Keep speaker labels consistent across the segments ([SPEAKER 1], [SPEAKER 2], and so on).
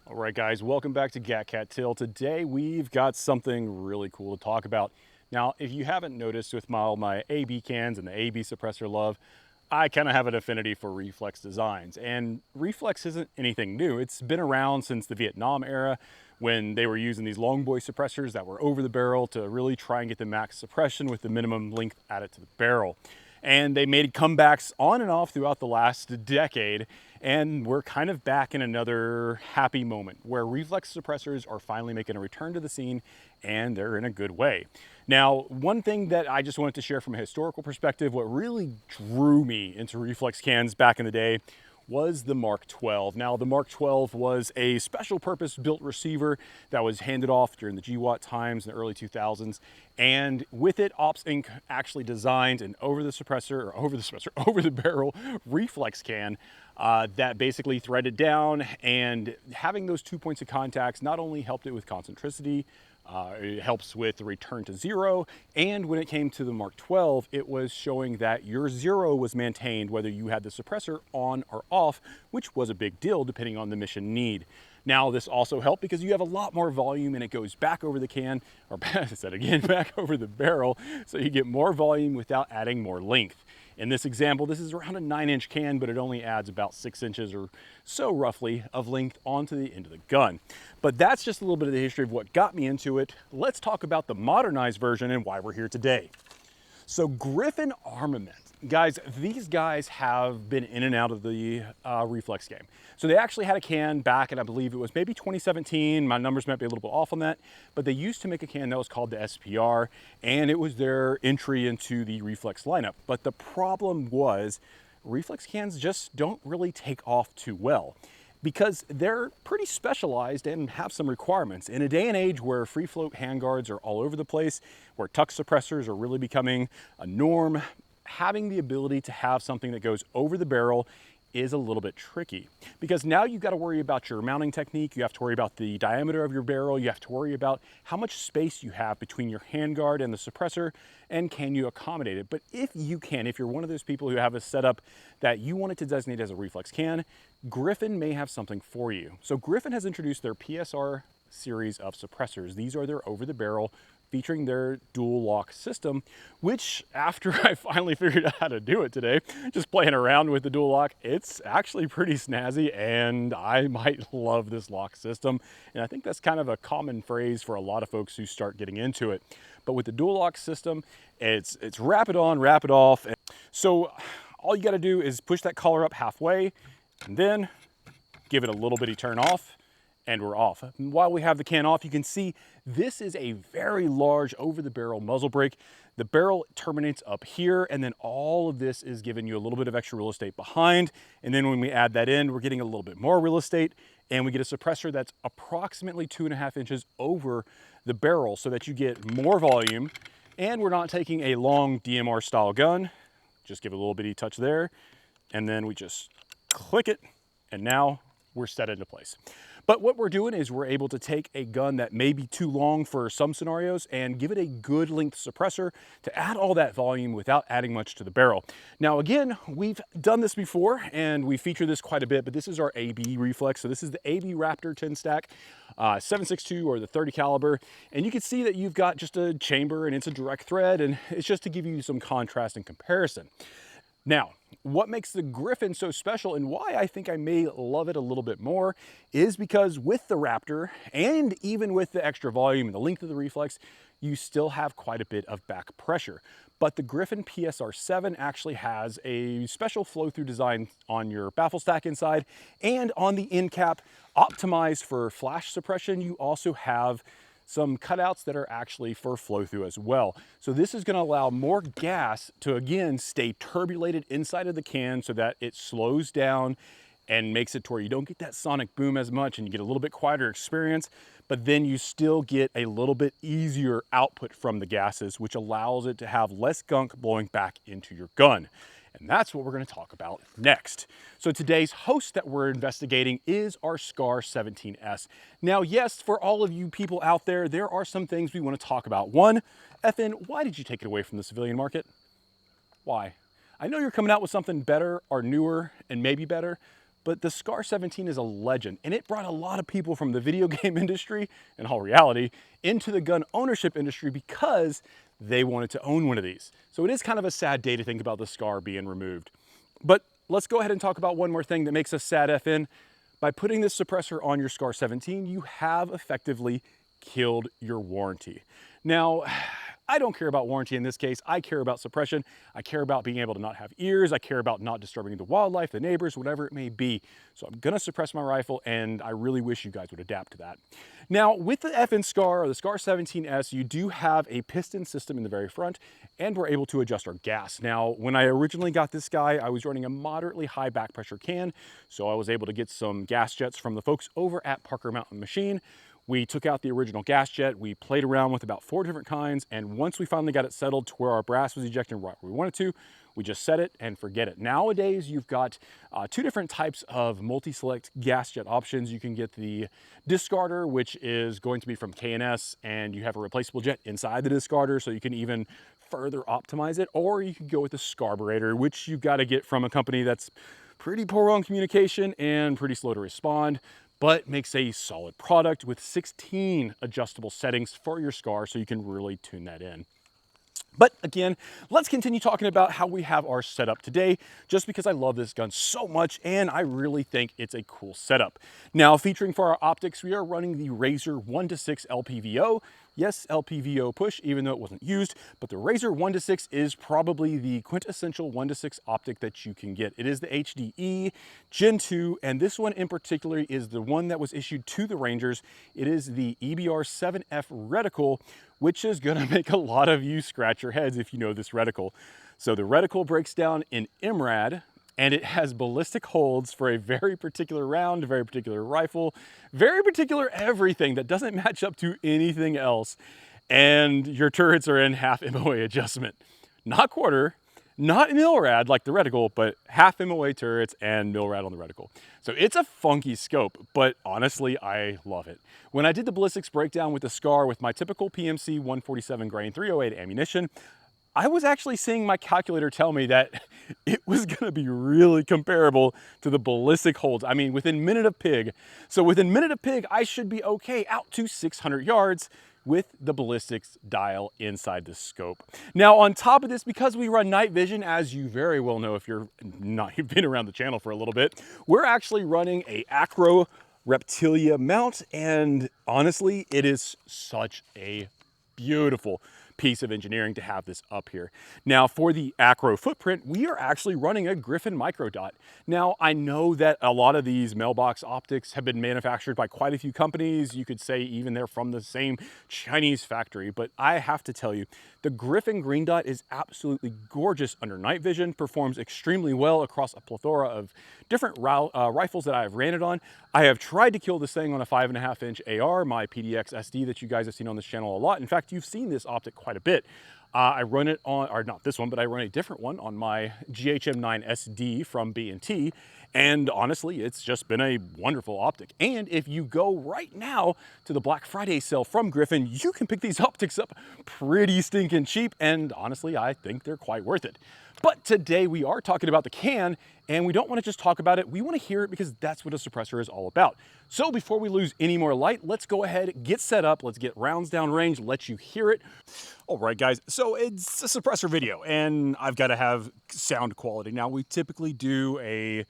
[SPEAKER 1] All right, guys, welcome back to Cat Till. Today we've got something really cool to talk about. Now, if you haven't noticed with my AB cans and the AB suppressor love, I kind of have an affinity for reflex designs. And reflex isn't anything new. It's been around since the Vietnam era when they were using these long boy suppressors that were over the barrel to really try and get the max suppression with the minimum length added to the barrel. And they made comebacks on and off throughout the last decade, and we're kind of back in another happy moment where reflex suppressors are finally making a return to the scene, and they're in a good way. Now, one thing that I just wanted to share from a historical perspective, what really drew me into reflex cans back in the day was the Mark 12. Now, the Mark 12 was a special purpose built receiver that was handed off during the GWatt times in the early 2000s. And with it, Ops Inc. actually designed an over the barrel reflex can that basically threaded down, and having those 2 points of contacts not only helped it with concentricity, it helps with the return to zero, and when it came to the Mark 12, it was showing that your zero was maintained whether you had the suppressor on or off, which was a big deal depending on the mission need. Now, this also helped because you have a lot more volume and it goes back over the can, or back over the barrel, so you get more volume without adding more length. In this example, this is around a 9-inch can, but it only adds about 6 inches or so roughly of length onto the end of the gun. But that's just a little bit of the history of what got me into it. Let's talk about the modernized version and why we're here today. So Griffin Armament, guys, these guys have been in and out of the reflex game. So they actually had a can back, and I believe it was maybe 2017. My numbers might be a little bit off on that, but they used to make a can that was called the SPR, and it was their entry into the reflex lineup. But the problem was reflex cans just don't really take off too well, because they're pretty specialized and have some requirements. In a day and age where free float handguards are all over the place, where tuck suppressors are really becoming a norm, having the ability to have something that goes over the barrel is a little bit tricky, because now you've got to worry about your mounting technique, you have to worry about the diameter of your barrel, you have to worry about how much space you have between your handguard and the suppressor, and can you accommodate it. But if you can, if you're one of those people who have a setup that you want it to designate as a reflex can, Griffin may have something for you. So Griffin has introduced their PSR series of suppressors. These are their over the barrel, featuring their dual lock system, which after I finally figured out how to do it today, just playing around with the dual lock, it's actually pretty snazzy, and I might love this lock system. And I think that's kind of a common phrase for a lot of folks who start getting into it. But with the dual lock system, it's wrap it on, wrap it off. And so all you got to do is push that collar up halfway and then give it a little bitty turn off, and we're off. And while we have the can off, you can see this is a very large over the barrel muzzle brake. The barrel terminates up here, and then all of this is giving you a little bit of extra real estate behind. And then when we add that in, we're getting a little bit more real estate, and we get a suppressor that's approximately 2.5 inches over the barrel so that you get more volume. And we're not taking a long DMR style gun. Just give it a little bitty touch there, and then we just click it, and now we're set into place. But what we're doing is we're able to take a gun that may be too long for some scenarios and give it a good length suppressor to add all that volume without adding much to the barrel. Now again, we've done this before and we feature this quite a bit, but this is our AB reflex. So this is the AB Raptor 10 stack, 7.62 or the 30 caliber. And you can see that you've got just a chamber and it's a direct thread, and it's just to give you some contrast and comparison. Now, what makes the Griffin so special and why I think I may love it a little bit more is because with the Raptor, and even with the extra volume and the length of the reflex, you still have quite a bit of back pressure. But the Griffin PSR-7 actually has a special flow-through design on your baffle stack inside, and on the end cap, optimized for flash suppression, you also have some cutouts that are actually for flow through as well. So this is going to allow more gas to again stay turbulated inside of the can so that it slows down and makes it to where you don't get that sonic boom as much and you get a little bit quieter experience, but then you still get a little bit easier output from the gases, which allows it to have less gunk blowing back into your gun. And that's what we're going to talk about next. So today's host that we're investigating is our scar17S. Now, yes, for all of you people out there, there are some things we want to talk about. One, FN, why did you take it away from the civilian market? Why? I know you're coming out with something better or newer and maybe better, but the scar17 is a legend, and it brought a lot of people from the video game industry, in all reality, into the gun ownership industry because they wanted to own one of these. So it is kind of a sad day to think about the scar being removed. But let's go ahead and talk about one more thing that makes us sad FN. By putting this suppressor on your scar17, you have effectively killed your warranty. Now, I don't care about warranty in this case. I care about suppression. I care about being able to not have ears. I care about not disturbing the wildlife, the neighbors, whatever it may be. So I'm gonna suppress my rifle, and I really wish you guys would adapt to that. Now, with the FN SCAR, or the scar17S, you do have a piston system in the very front, and we're able to adjust our gas. Now, when I originally got this guy, I was running a moderately high back pressure can, so I was able to get some gas jets from the folks over at Parker Mountain Machine. We took out the original gas jet, we played around with about 4 different kinds, and once we finally got it settled to where our brass was ejecting right where we wanted to, we just set it and forget it. Nowadays, you've got 2 different types of multi-select gas jet options. You can get the discarder, which is going to be from K&S, and you have a replaceable jet inside the discarder, so you can even further optimize it, or you can go with the Scarburator, which you've got to get from a company that's pretty poor on communication and pretty slow to respond, but makes a solid product with 16 adjustable settings for your SCAR, so you can really tune that in. But again, let's continue talking about how we have our setup today, just because I love this gun so much and I really think it's a cool setup. Now, featuring for our optics, we are running the Razor 1:6 LPVO. Yes, LPVO push, even though it wasn't used, but the Razor 1:6 is probably the quintessential 1:6 optic that you can get. It is the HD-e Gen 2, and this one in particular is the one that was issued to the Rangers. It is the EBR-7F reticle, which is gonna make a lot of you scratch your heads if you know this reticle. So the reticle breaks down in MRAD, and it has ballistic holds for a very particular round, a very particular rifle, very particular everything that doesn't match up to anything else. And your turrets are in half MOA adjustment. Not quarter, not MILRAD like the reticle, but half MOA turrets and MILRAD on the reticle. So it's a funky scope, but honestly, I love it. When I did the ballistics breakdown with the SCAR with my typical PMC 147 grain 308 ammunition, I was actually seeing my calculator tell me that it was gonna be really comparable to the ballistic holds. I mean, within minute of pig. So within minute of pig, I should be okay out to 600 yards with the ballistics dial inside the scope. Now, on top of this, because we run night vision, as you very well know if you've been around the channel for a little bit, we're actually running a Acro Reptilia mount, and honestly, it is such a beautiful piece of engineering to have this up here. Now, for the Acro footprint, we are actually running a Griffin Micro Dot. Now, I know that a lot of these mailbox optics have been manufactured by quite a few companies. You could say even they're from the same Chinese factory, but I have to tell you, the Griffin Green Dot is absolutely gorgeous under night vision, performs extremely well across a plethora of different rifles that I have ran it on. I have tried to kill this thing on a 5.5-inch AR, my PDX SD that you guys have seen on this channel a lot. In fact, you've seen this optic quite a bit. I run it on, or not this one, but I run a different one on my GHM9 SD from B&T, and honestly, it's just been a wonderful optic. And if you go right now to the Black Friday sale from Griffin, you can pick these optics up pretty stinking cheap, and honestly, I think they're quite worth it. But today we are talking about the can, and we don't want to just talk about it, we want to hear it because that's what a suppressor is all about. So before we lose any more light, let's go ahead, get set up, let's get rounds down range, let you hear it. All right, guys, so it's a suppressor video, and I've got to have sound quality. Now, we typically do a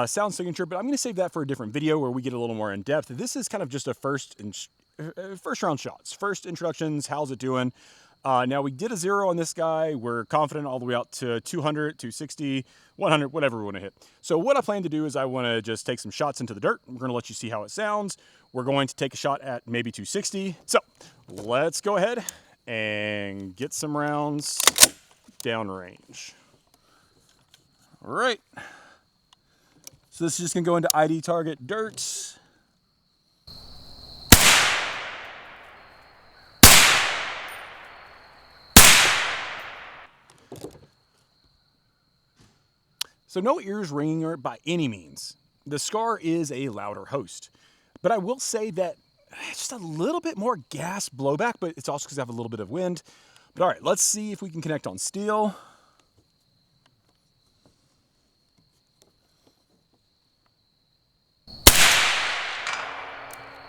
[SPEAKER 1] sound signature, but I'm going to save that for a different video where we get a little more in depth. This is kind of just a first round shots, first introductions, how's it doing? Now we did a 0 on this guy. We're confident all the way out to 200, 260, 100, whatever we want to hit. So what I plan to do is I want to just take some shots into the dirt. We're going to let you see how it sounds. We're going to take a shot at maybe 260. So let's go ahead and get some rounds downrange. All right. So this is just going to go into ID target dirt. So no ears ringing by any means. The SCAR is a louder host, but I will say that just a little bit more gas blowback, but it's also because I have a little bit of wind. But all right, let's see if we can connect on steel.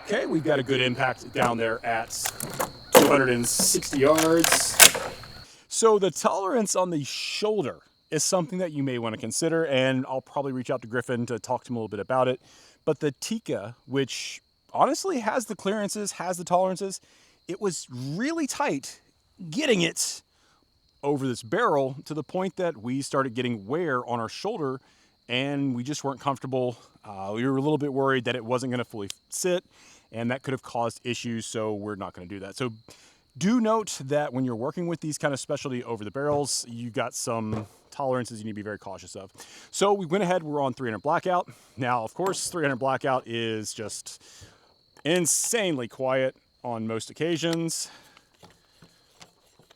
[SPEAKER 1] Okay, we've got a good impact down there at 260 yards. So the tolerance on the shoulder is something that you may want to consider, and I'll probably reach out to Griffin to talk to him a little bit about it. But the Tikka, which honestly has the clearances, has the tolerances, it was really tight getting it over this barrel to the point that we started getting wear on our shoulder, and we just weren't comfortable. We were a little bit worried that it wasn't going to fully sit, and that could have caused issues, so we're not going to do that. So do note that when you're working with these kind of specialty over the barrels, you got some tolerances you need to be very cautious of. So we went ahead, we're on 300 blackout. Now, of course, 300 blackout is just insanely quiet on most occasions.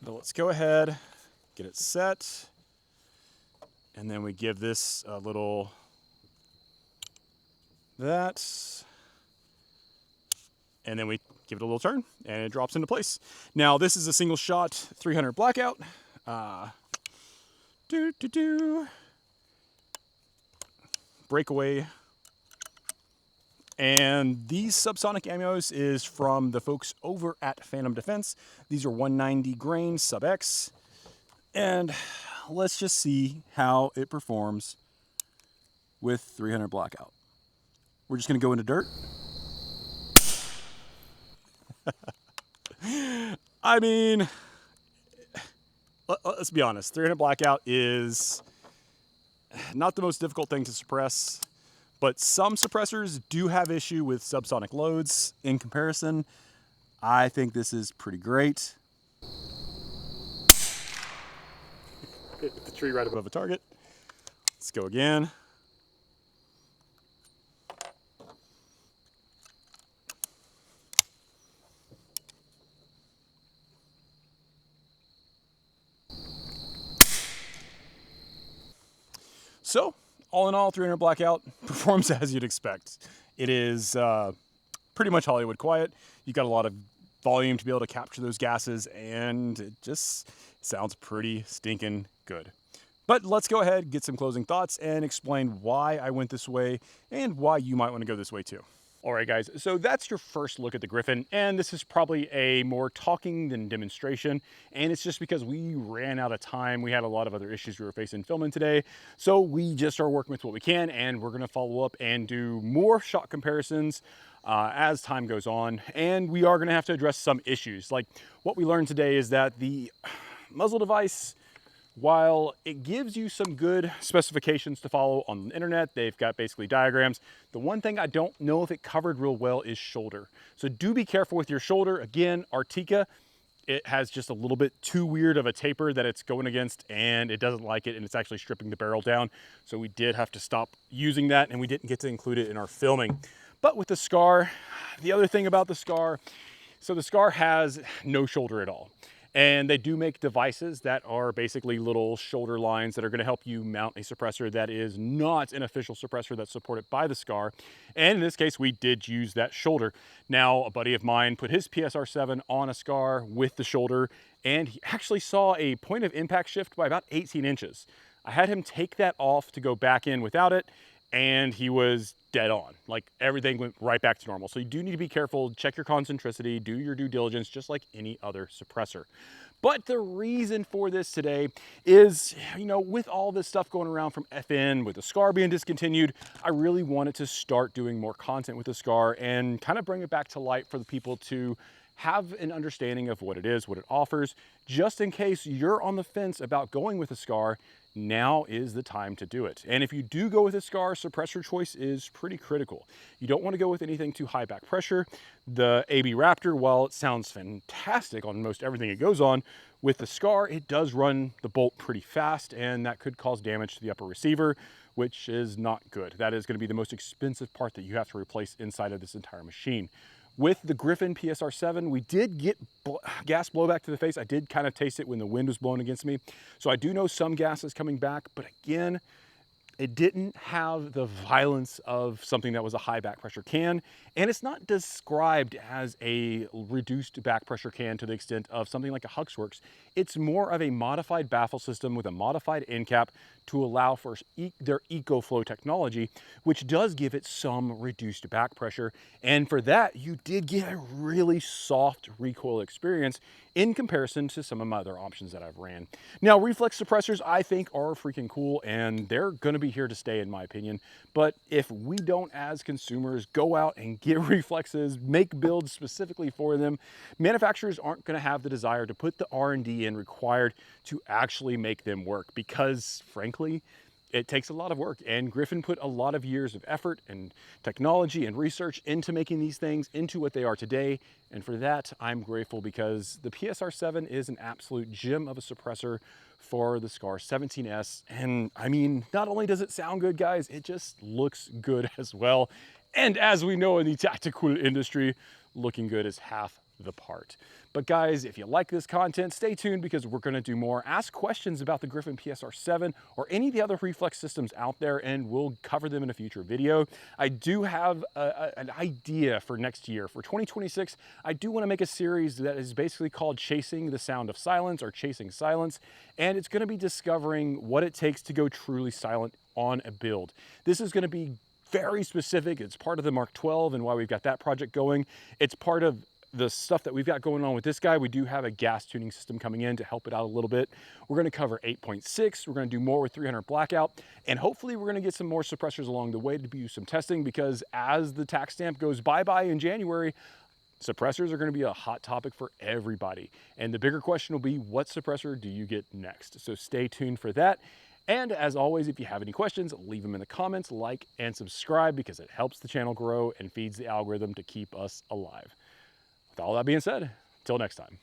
[SPEAKER 1] But let's go ahead, get it set. And then we give this a little that. And then we give it a little turn and it drops into place. Now this is a single shot 300 blackout. Breakaway. And these subsonic ammos is from the folks over at Phantom Defense. These are 190 grain sub X. And let's just see how it performs with 300 blackout. We're just gonna go into dirt. I mean, let's be honest, 300 blackout is not the most difficult thing to suppress, but some suppressors do have issue with subsonic loads. In comparison, I think this is pretty great. Hit the tree right above a target. Let's go again. So, all in all, 300 blackout performs as you'd expect. It is pretty much Hollywood quiet. You've got a lot of volume to be able to capture those gases, and it just sounds pretty stinking good. But let's go ahead, get some closing thoughts, and explain why I went this way and why you might want to go this way too. All right, guys, so that's your first look at the Griffin, and this is probably a more talking than demonstration, and it's just because we ran out of time. We had a lot of other issues we were facing filming today, so we just are working with what we can, and we're gonna follow up and do more shot comparisons as time goes on, and we are gonna have to address some issues. Like what we learned today is that the muzzle device, while it gives you some good specifications to follow on the internet, they've got basically diagrams. The one thing I don't know if it covered real well is shoulder. So do be careful with your shoulder. Again, our Tikka, it has just a little bit too weird of a taper that it's going against, and it doesn't like it, and it's actually stripping the barrel down. So we did have to stop using that, and we didn't get to include it in our filming. But with the Scar, the other thing about the Scar, so the Scar has no shoulder at all. And they do make devices that are basically little shoulder lines that are going to help you mount a suppressor that is not an official suppressor that's supported by the Scar. And in this case, we did use that shoulder. Now, a buddy of mine put his PSR7 on a Scar with the shoulder, and he actually saw a point of impact shift by about 18 inches. I had him take that off to go back in without it, and he was dead on. Like everything went right back to normal. So you do need to be careful, check your concentricity, do your due diligence, just like any other suppressor. But the reason for this today is, you know, with all this stuff going around from FN, with the Scar being discontinued, I really wanted to start doing more content with the Scar and kind of bring it back to light for the people to have an understanding of what it is, what it offers, just in case you're on the fence about going with a Scar. Now is the time to do it. And if you do go with a Scar, suppressor choice is pretty critical. You don't want to go with anything too high back pressure. The AB Raptor, while it sounds fantastic on most everything it goes on, with the Scar, it does run the bolt pretty fast, and that could cause damage to the upper receiver, which is not good. That is going to be the most expensive part that you have to replace inside of this entire machine. With the Griffin PSR7, we did get gas blowback to the face. I did kind of taste it when the wind was blowing against me. So I do know some gas is coming back, but again, it didn't have the violence of something that was a high back pressure can, and it's not described as a reduced back pressure can to the extent of something like a Huxworks. It's more of a modified baffle system with a modified end cap to allow for their EcoFlow technology, which does give it some reduced back pressure. And for that, you did get a really soft recoil experience in comparison to some of my other options that I've ran. Now, reflex suppressors, I think, are freaking cool, and they're gonna be here to stay, in my opinion. But if we don't, as consumers, go out and get reflexes, make builds specifically for them, manufacturers aren't gonna have the desire to put the R&D in required to actually make them work, because frankly, it takes a lot of work, and Griffin put a lot of years of effort and technology and research into making these things into what they are today. And for that, I'm grateful, because the PSR7 is an absolute gem of a suppressor for the scar17S. And I mean, not only does it sound good, guys, it just looks good as well. And as we know in the tactical industry, looking good is half the part. But guys, if you like this content, stay tuned, because we're gonna do more. Ask questions about the Griffin PSR7 or any of the other reflex systems out there, and we'll cover them in a future video. I do have an idea for next year. For 2026, I do wanna make a series that is basically called Chasing the Sound of Silence, or Chasing Silence, and it's gonna be discovering what it takes to go truly silent on a build. This is gonna be very specific. It's part of the Mark 12 and why we've got that project going. It's part of the stuff that we've got going on with this guy. We do have a gas tuning system coming in to help it out a little bit. We're gonna cover 8.6. We're gonna do more with 300 blackout. And hopefully we're gonna get some more suppressors along the way to do some testing, because as the tax stamp goes bye-bye in January, suppressors are gonna be a hot topic for everybody. And the bigger question will be, what suppressor do you get next? So stay tuned for that. And as always, if you have any questions, leave them in the comments, like and subscribe, because it helps the channel grow and feeds the algorithm to keep us alive. With all that being said, till next time.